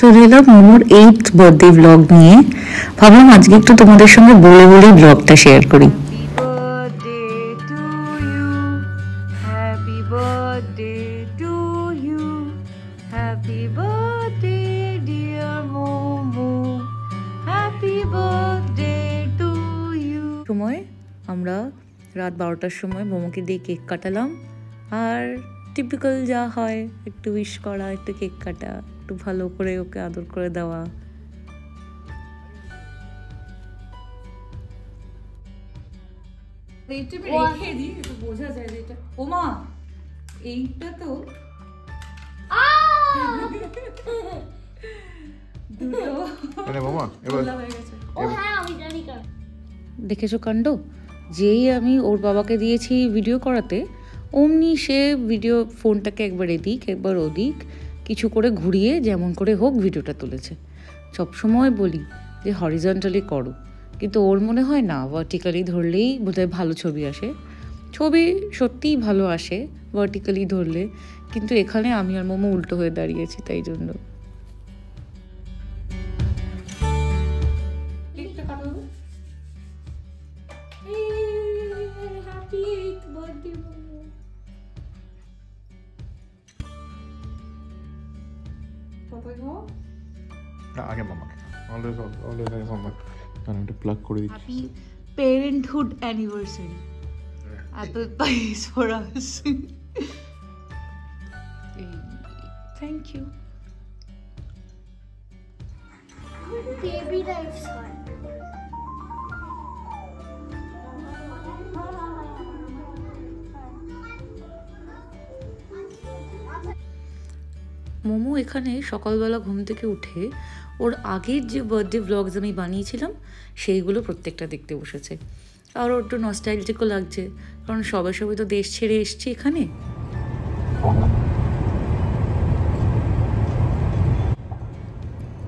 চলে এলাম মোমোর 8th বার্থডে ব্লগ নিয়ে। ভাবলাম আজকে একটু তোমাদের সঙ্গে বলে বলেই ব্লগটা শেয়ার করি। সময় আমরা রাত 12টার সময় মোমোকে দিয়ে কেক কাটালাম, আর টিপিক্যাল যা হয়, একটু উইশ করা, একটু কেক কাটা, একটু ভালো করে ওকে আদর করে দেওয়া। বোঝা যায় যে এটা ওমা, এইটা তো দেখেছো কাণ্ড। যেই আমি ওর বাবাকে দিয়েছি ভিডিও করাতে, অমনি সে ভিডিও ফোনটাকে একবার এদিক একবার ওদিক কিছু করে ঘুরিয়ে যেমন করে হোক ভিডিওটা তুলেছে। সবসময় বলি যে হরিজন্টালি করো, কিন্তু ওর মনে হয় না, ভার্টিক্যালি ধরলেই বোধহয় ভালো ছবি আসে। ছবি সত্যিই ভালো আসে ভার্টিক্যালি ধরলে, কিন্তু এখানে আমি আর মোমো উল্টো হয়ে দাঁড়িয়েছি, তাই জন্য। আগে মামাকে অলওয়েজ আগে মামাকে কারণটা প্লাগ করে দিচ্ছি। Happy parenthood anniversary, apple pies for us. Thank you. Baby lifes হয়। মোমো এখানে সকালবেলা ঘুম থেকে উঠে ওর আগের যে বার্থডে ব্লগস আমি বানিয়েছিলাম সেইগুলো প্রত্যেকটা দেখতে বসেছে। আর ওর একটু নস্টালজিকও লাগছে, কারণ সবাই তো দেশ ছেড়ে এসছি এখানে।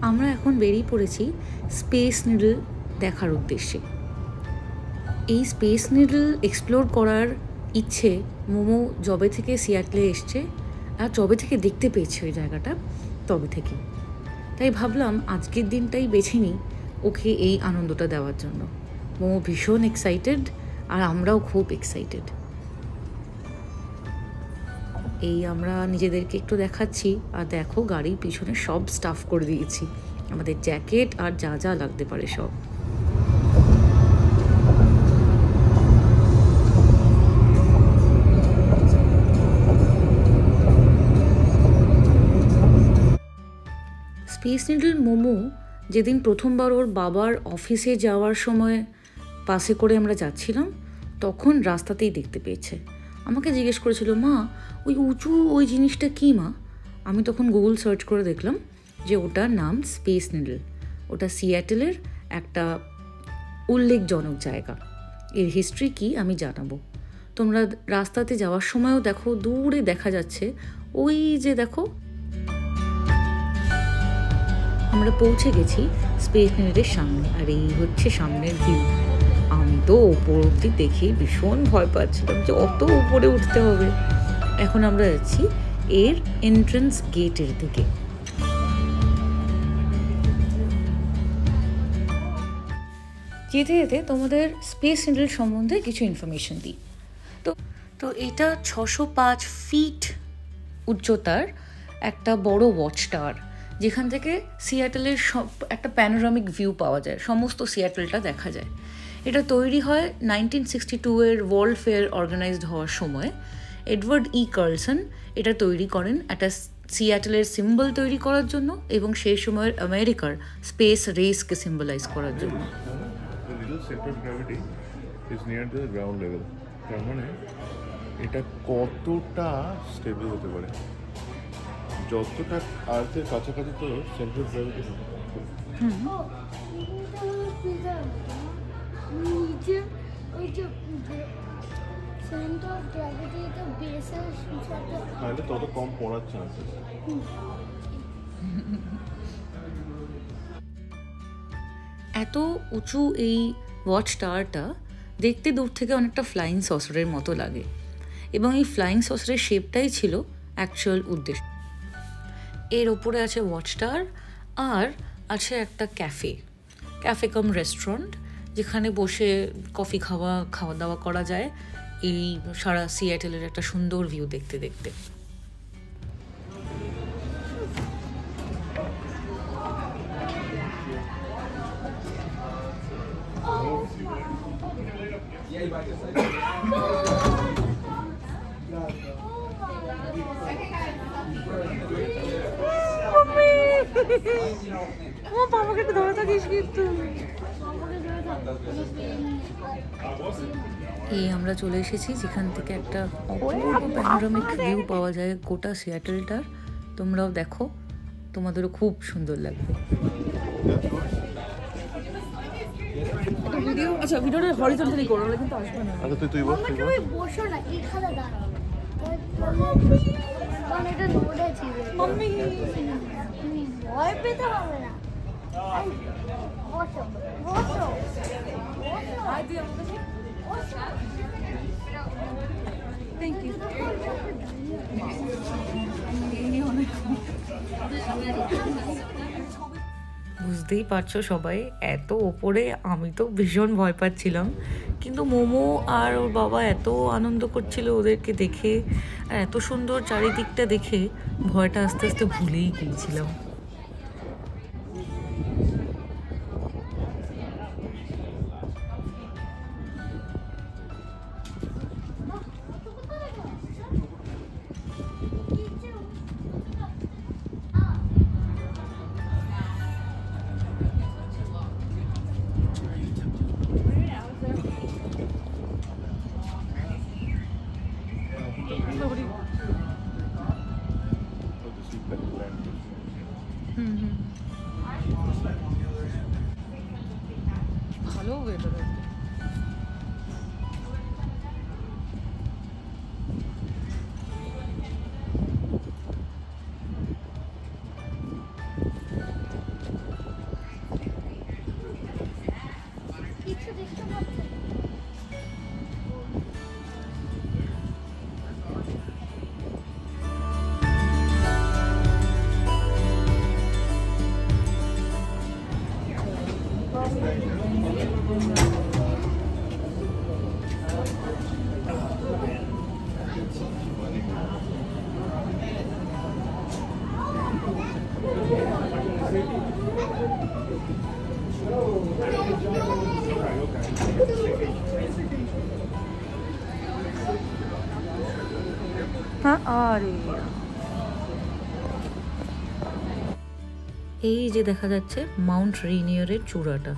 আমরা এখন বেরিয়ে পড়েছি স্পেস নিডল দেখার উদ্দেশ্যে। এই স্পেস নিডল এক্সপ্লোর করার ইচ্ছে মোমো যবে থেকে সিয়াটলে এসছে আর যবে থেকে দেখতে পেয়েছে ওই জায়গাটা, তবে থেকে। তাই ভাবলাম আজকের দিনটাই বেছে নিই ওকে এই আনন্দটা দেওয়ার জন্য। মোমো ভীষণ এক্সাইটেড, আর আমরাও খুব এক্সাইটেড। এই আমরা নিজেদেরকে একটু দেখাচ্ছি, আর দেখো গাড়ির পিছনে সব স্টাফ করে দিয়েছি, আমাদের জ্যাকেট আর যা যা লাগতে পারে সব। স্পেস নিডল মোমো যেদিন প্রথমবার ওর বাবার অফিসে যাওয়ার সময় পাশে করে আমরা যাচ্ছিলাম, তখন রাস্তাতেই দেখতে পেয়েছে। আমাকে জিজ্ঞেস করেছিল, মা ওই উঁচু ওই জিনিসটা কী মা? আমি তখন গুগল সার্চ করে দেখলাম যে ওটার নাম স্পেস নিডল। ওটা সিয়াটেলের একটা উল্লেখজনক জায়গা। এর হিস্ট্রি কি আমি জানাবো। তোমরা রাস্তাতে যাওয়ার সময়ও দেখো, দূরে দেখা যাচ্ছে ওই যে দেখো, আমরা পৌঁছে গেছি স্পেস নিডলের সামনে। আর এই হচ্ছে সামনের ভিউ। আমি তো ওপর অব্দি দেখে ভীষণ ভয় পাচ্ছিলাম যে অত উপরে উঠতে হবে। এখন আমরা যাচ্ছি এর এন্ট্রান্স গেটের দিকে। যেতে যেতে তোমাদের স্পেস নিডল সম্বন্ধে কিছু ইনফরমেশন দিই। তো এটা 605 ফিট উচ্চতার একটা বড় ওয়াচ টাওয়ার, যেখান থেকে সিয়াটেলের একটা প্যানোরামিক ভিউ পাওয়া যায়, সমস্ত সিয়াটেলটা দেখা যায়। এটা তৈরি হয় 1962-এর ওয়ার্ল্ড ফেয়ার অর্গানাইজড হওয়ার সময়। এডওয়ার্ড ই কার্লসন এটা তৈরি করেন একটা সিয়াটেলের সিম্বল তৈরি করার জন্য, এবং সেই সময়ের আমেরিকার স্পেস রেসকে সিম্বলাইজ করার জন্য। তার মানে এটা কতটা স্টেবল হতে পারে, যতটা আর্থের কাছাকাছি তো সেন্টার অফ গ্র্যাভিটি। তাহলে তত কম পড়ার চান্স আছে। এত উঁচু এই ওয়াচ টাওয়ারটা দেখতে দূর থেকে অনেকটা ফ্লাইং সসারের মতো লাগে, এবং এই ফ্লাইং সসারের শেপটাই ছিল অ্যাকচুয়াল উদ্দেশ্য। এর ওপরে আছে ওয়াচ টাওয়ার, আর আছে একটা ক্যাফে কাম রেস্টুরেন্ট, যেখানে বসে কফি খাওয়া দাওয়া করা যায় এই সারা সিয়াটেলের একটা সুন্দর ভিউ দেখতে দেখতে। এই আমরা চলে এসেছি যেখান থেকে একটা অপূর্ব প্যানোরামিক ভিউ পাওয়া যায় গোটা সিয়াটেলটার। তোমরাও দেখো, তোমাদেরও খুব সুন্দর লাগবে। আচ্ছা, ভিডিওটা হরিজন্টালি করো, কিন্তু আসবে না। আচ্ছা, তুই বস, তুমি বসো না, এখানে দাঁড়াও। কারণ এটা রোড আছে। মাম্মি, তুমি ভয় পেতে হবে না। বসো বসো থ্যাংক ইউ। বুঝতেই পারছো সবাই, এত ওপরে আমি তো ভীষণ ভয় পাচ্ছিলাম, কিন্তু মোমো আর ওর বাবা এত আনন্দ করছিল ওদেরকে দেখে, আর এত সুন্দর চারিদিকটা দেখে ভয়টা আস্তে আস্তে ভুলেই গিয়েছিলাম। ভালো ওয়েদার। কিছু দেখতে পাচ্ছি। হ্যাঁ, আরে এই যে দেখা যাচ্ছে মাউন্ট রেইনিয়ারের চূড়াটা।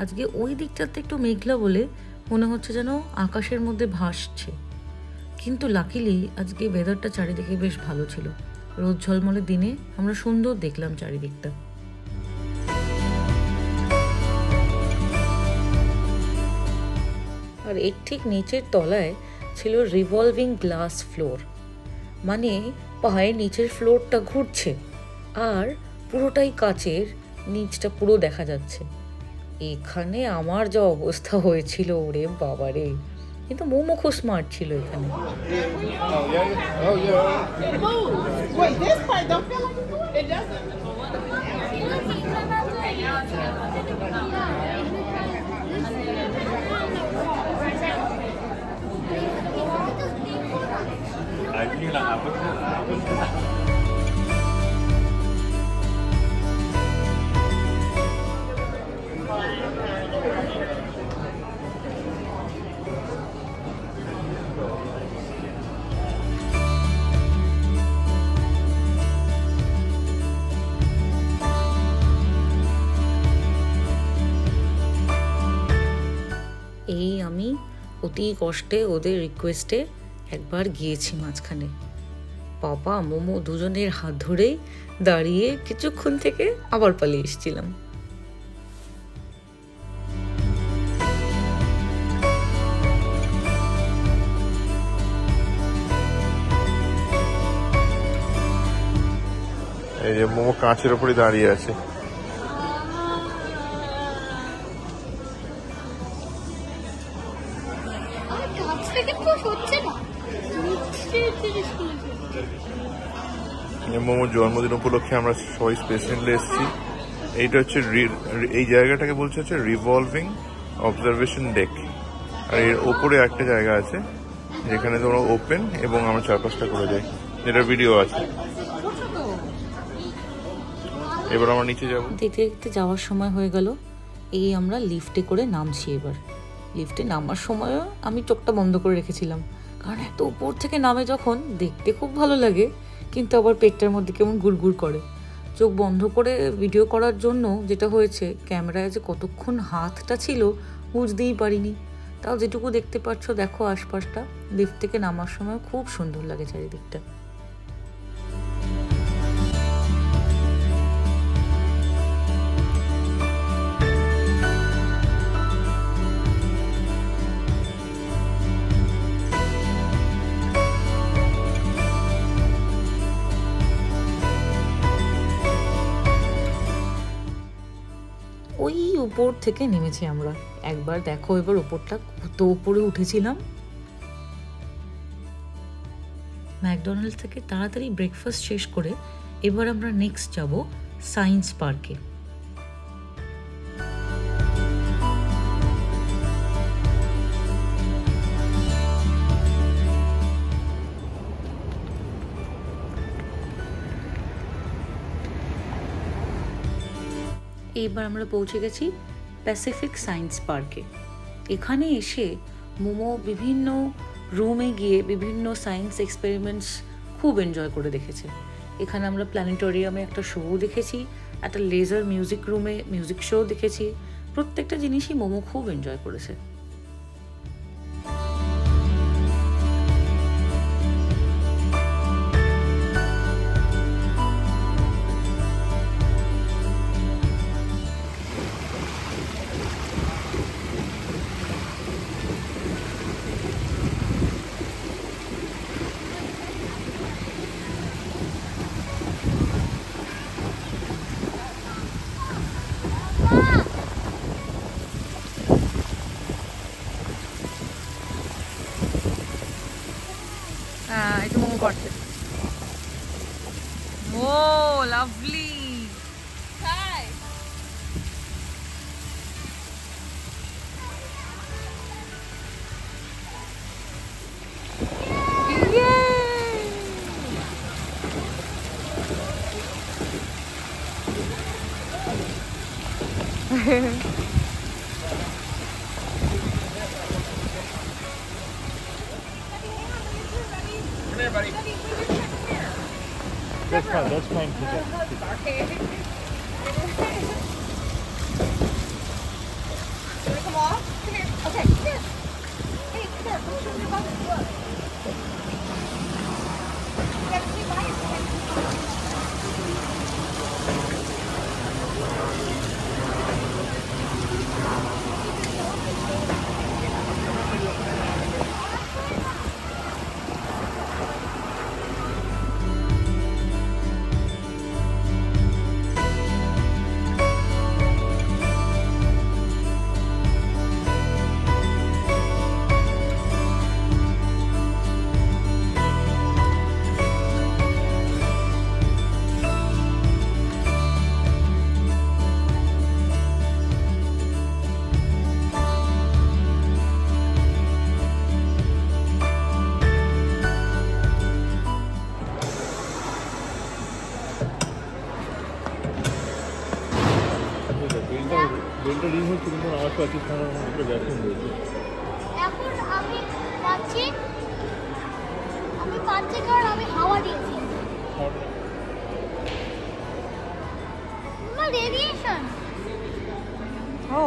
আজকে ওই দিকটাতে একটু মেঘলা বলে মনে হচ্ছে যেন আকাশের মধ্যে ভাসছে, কিন্তু লাকিলি আজকে ওয়েদারটা চারিদিকে বেশ ভালো ছিল। রোদ ঝলমলের দিনে আমরা সুন্দর দেখলাম চারিদিকটা। আর এর ঠিক নিচের তলায় ছিল রিভলভিং গ্লাস ফ্লোর, মানে পায়ের নিচের ফ্লোরটা ঘুরছে আর পুরোটাই কাচের, নিচটা পুরো দেখা যাচ্ছে। এখানে আমার যা অবস্থা হয়েছিল, ওরে বাবারে! কিন্তু মোমো খুব স্মার্ট ছিল এখানে। Wait, this part don't feel like it doesn't. এই আমি অতি কষ্টে ওদের রিকোয়েস্টে একবার গিয়েছি মাঝখানে। পাপা মোমো দুজনের হাত ধরেই দাঁড়িয়ে কিছুক্ষণ থেকে আবার পালিয়ে এসেছিলাম। এই যে মোমো কাঁচের উপরে দাঁড়িয়ে আছে। মোমোর জন্মদিন উপলক্ষে আমরা সবাই স্পেস সেন্টারে এসেছি। এইটা হচ্ছে এই জায়গাটাকে বলছে হচ্ছে রিভলভিং অবজারভেশন ডেক। আর এর ওপরে একটা জায়গা আছে যেখানে তোমরা ওপেন এবং আমরা 4-5টা করে যাই, যেটা ভিডিও আছে। এবার আমরা নিচে যাবো। দেখতে দেখতে যাওয়ার সময় হয়ে গেল। এই আমরা লিফটে করে নামছি। এবার লিফটে নামার সময়ও আমি চোখটা বন্ধ করে রেখেছিলাম, কারণ এত উপর থেকে নামে যখন দেখতে খুব ভালো লাগে, কিন্তু আবার পেটটার মধ্যে কেমন গুড়গুড় করে। চোখ বন্ধ করে ভিডিও করার জন্য যেটা হয়েছে, ক্যামেরায় যে কতক্ষণ হাতটা ছিল বুঝতেই পারিনি। তাও যেটুকু দেখতে পাচ্ছ দেখো আশপাশটা। লিফট থেকে নামার সময় খুব সুন্দর লাগে চারিদিকটা। ওই উপর থেকে নেমেছি আমরা। একবার দেখো এবার উপরটা কত উপরে উঠেছিলাম। ম্যাকডোনাল্ডস থেকে তাড়াতাড়ি ব্রেকফাস্ট শেষ করে এবার আমরা নেক্সট যাব সায়েন্স পার্কে। এবার আমরা পৌঁছে গেছি প্যাসিফিক সায়েন্স পার্কে। এখানে এসে মোমো বিভিন্ন রুমে গিয়ে বিভিন্ন সায়েন্স এক্সপেরিমেন্টস খুব এনজয় করে দেখেছে। এখানে আমরা প্ল্যানেটোরিয়ামে একটা শো দেখেছি, একটা লেজার মিউজিক রুমে মিউজিক শো দেখেছি। প্রত্যেকটা জিনিসই মোমো খুব এনজয় করেছে। এটা মোমো করতে। Oh lovely. Hi. That's fine. That's fine. Okay. Come on. Come here. Okay. Come here. Hey, come here. Come show me about this book. You gotta stay by yourself. বেলটা ring হচ্ছে কিন্তু আওয়াজ পাচ্ছি, vacuum রয়েছে। এখন আমি পাচ্ছি কারণ আমি হাওয়া দিয়েছি। রেডিয়েশন। ও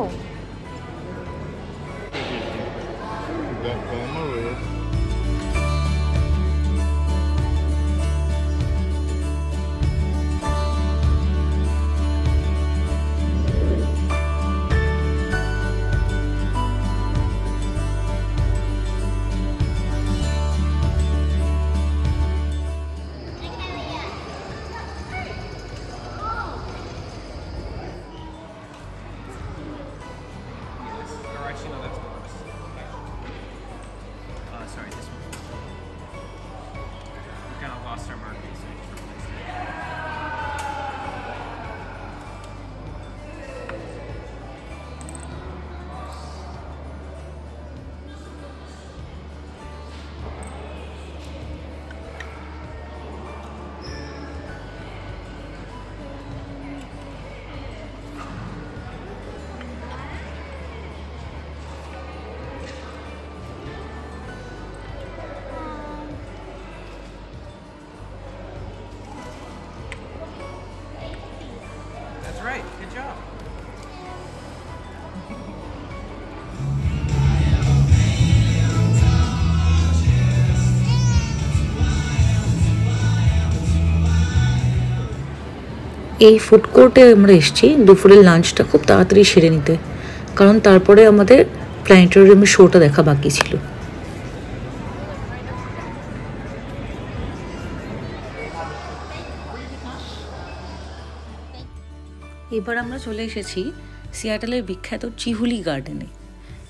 এই ফুড কোর্টে আমরা এসেছি দুপুরের লাঞ্চটা খুব তাড়াতাড়ি সেরে নিতে, কারণ তারপরে আমাদের প্ল্যানেটোরিয়ামের শোটা দেখা বাকি ছিল। এবার আমরা চলে এসেছি সিয়াটেলের বিখ্যাত চিহুলি গার্ডেনে।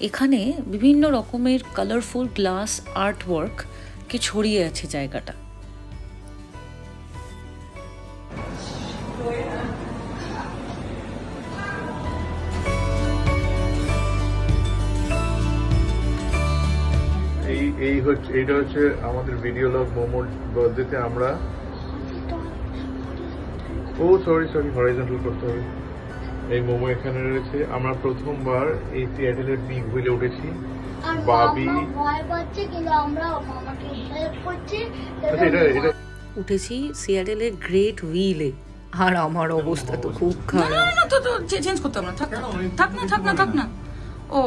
এখানে বিভিন্ন রকমের কালারফুল গ্লাস আর্ট ওয়ার্ককে ছড়িয়ে আছে জায়গাটা। এইটা হচ্ছে আমাদের ভিডিও লগ মোমোর বার্থডেতে আমরা সরি হরাইজন্টাল করতে হবে। এই মোমো এখানে রয়েছে। আমরা প্রথমবার এই সিয়াটেলের বিগ হুইলে উঠেছি। বাবি ভয় পাচ্ছে কিন্তু আমরা মামাকে হেল্প করছি। এটা উঠেছি সিয়াটেলের গ্রেট হুইলে, আর আমার অবস্থা তো খুব খারাপ। না তো চেঞ্জ করতে হবে না, থাক না। ও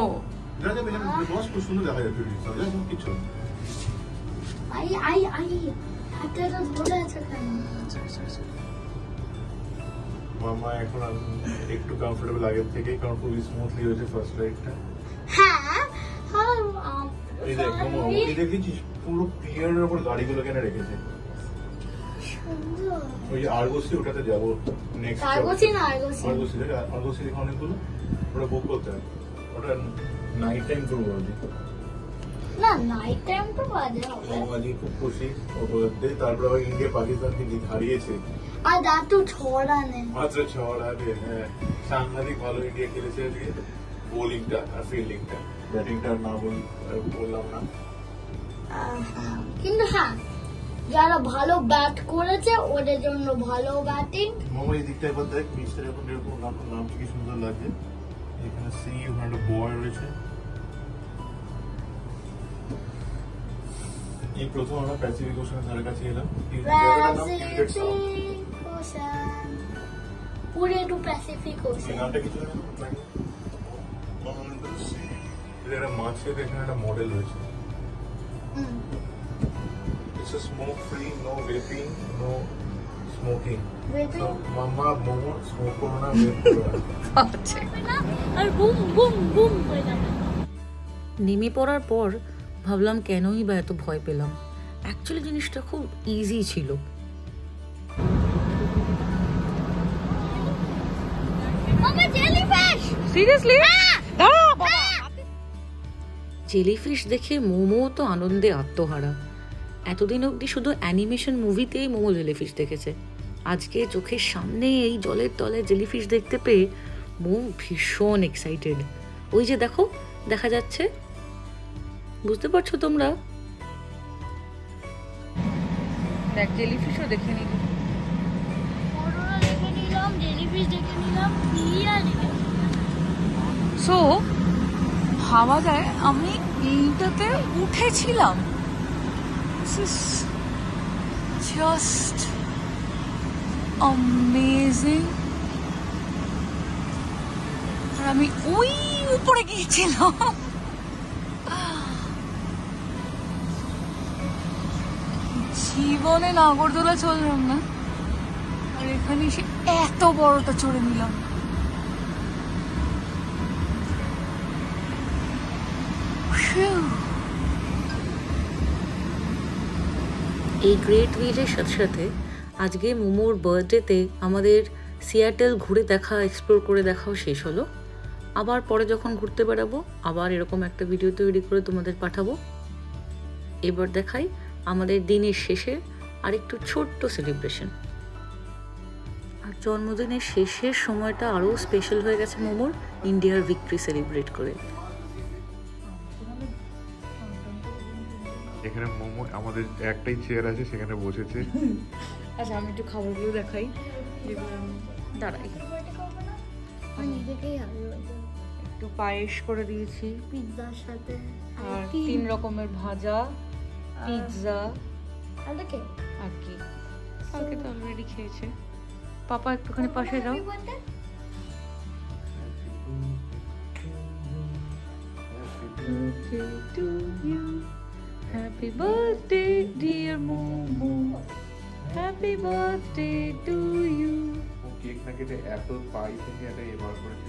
আই হাতে তো ধরে আছে কেন? মামা এখন একটু কমফোর্টেবল আগের থেকে, কারণ খুবই স্মুথলি হয়েছে ফার্স্ট রাইডটা। হ্যাঁ এই দেখ মোমো, এই দেখেছিস পুরো পিয়ারের উপর গাড়িগুলো কেন রেখেছে। ওই যে আরগোসি, ওটাতে যাবো নেক্সট। আরগোসি দেখে অনেকগুলো, ওটা বুক করতে হবে। ওটা নাইট টাইম করবো আজকে। না নাইট টাইম তো বাজে হবে। আজকে খুব খুশি ও বার্থডে। তারপরে আবার ইন্ডিয়া পাকিস্তানকে হারিয়েছে আর দাঁতু ছড়ানে মাত্র 6 রানে। হ্যাঁ, সাংঘাতিক ভালো ইন্ডিয়া খেলেছে আজকে। বোলিংটা আর ফিল্ডিংটা, ব্যাটিংটা না বললাম না, কিন্তু হ্যাঁ যারা ভালো ব্যাট করেছে ওদের জন্য ভালো ব্যাটিং। মোমো এই দিকটা একবার দেখ, পিচটা এখন এরকম নাম কি সুন্দর লাগছে। এখানে সি, ওখানে একটা বয় রয়েছে। এই প্রথম আমরা প্যাসিফিক ওশানের ধারে কাছে এলাম। পুরে টু প্যাসিফিক ওশান। নামটা কিছু একটা মাছের এখানে একটা মডেল রয়েছে। It's a smoke free, no vaping, no smoking. So mama momo smoke করো না, vape করো না। আর বুম বুম বুম হয়ে যাবে। নেমে পড়ার পর ভাবলাম কেনই বা এত ভয় পেলাম। অ্যাকচুয়ালি জিনিসটা খুব ইজি ছিল। মামা জেলিফিশ। সিরিয়াসলি? জেলিফিশ দেখে মোমো তো আনন্দে আত্মহারা। এতদিন অবধি শুধু অ্যানিমেশন মুভিতেই মোমো জেলিফিশ দেখেছে। আজকে চোখের সামনে এই জলের তলায় জেলিফিশ দেখতে পেয়ে মোমো ভীষণ এক্সাইটেড। ওই যে দেখো, দেখা যাচ্ছে, বুঝতে পারছো তোমরা? দেখ, জেলিফিশও দেখে নিলাম, করোনা দেখে নিলাম, জেলিফিশ দেখে নিলাম, পিলিয়া দেখে নিলাম। সো ভাবা যায় আমি এইটাতে উঠেছিলাম। Just amazing. আর আমি ওই উপরে গিয়েছিলাম। জীবনে নাগরদোলা চললাম না, আর এখানে এসে এত বড়টা চড়ে নিলাম। এই গ্রেট হুইলের সাথে সাথে আজকে মোমোর বার্থডেতে আমাদের সিয়াটেল ঘুরে দেখা, এক্সপ্লোর করে দেখাও শেষ হলো। আবার পরে যখন ঘুরতে বেড়াবো আবার এরকম একটা ভিডিও তৈরি করে তোমাদের পাঠাবো। এবার দেখাই আমাদের দিনের শেষে আরেকটু ছোট্ট সেলিব্রেশন। আর জন্মদিনের শেষের সময়টা আরও স্পেশাল হয়ে গেছে মোমোর, ইন্ডিয়ার ভিক্টরি সেলিব্রেট করে। এখানে মোমো আমাদের একটাই চেয়ার আছে, সেখানে বসেছে। আচ্ছা, আমি একটু খাবারগুলো দেখাই। দাঁড়াই, একটু পায়েস করে দিয়েছি পিৎজার সাথে, আর 3 রকমের ভাজা, পিৎজা আর কি কালকে তো অলরেডি খেয়েছে। পাপা একটুখানি পাশে যাও। Happy birthday dear Momo, happy birthday to you. Cake না কেটে এত পাই থেকে একটা এবার করেছে।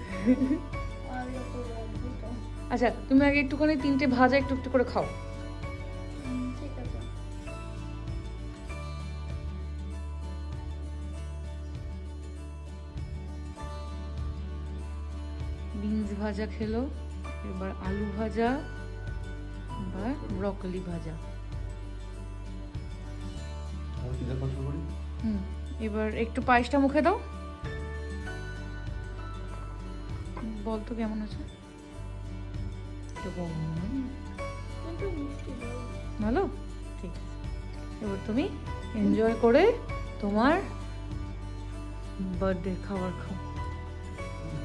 আর একটু রাখবি তো। আচ্ছা তুমি আগে একটুখানি 3টে ভাজা একটু একটু করে খাও। ঠিক আছে। বিনস ভাজা খেলো, এবার আলু ভাজা, এবার ব্রকলি ভাজা। আমি পিজা খাওয়া শুরু করি। এবার একটু পায়েসটা মুখে দাও, বল তো কেমন আছে? কিন্তু মিষ্টি দাও। ভালো, ঠিক আছে। এবার তুমি এনজয় করে তোমার বার্থডে খাবার খাও,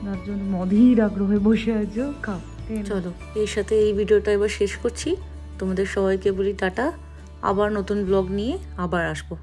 তার জন্য মধীর আগ্রহে বসে আছো, খাও। চলো এর সাথে এই ভিডিওটা এবার শেষ করছি। তোমাদের সবাইকে বলি টাটা, আবার নতুন ব্লগ নিয়ে আবার আসবো।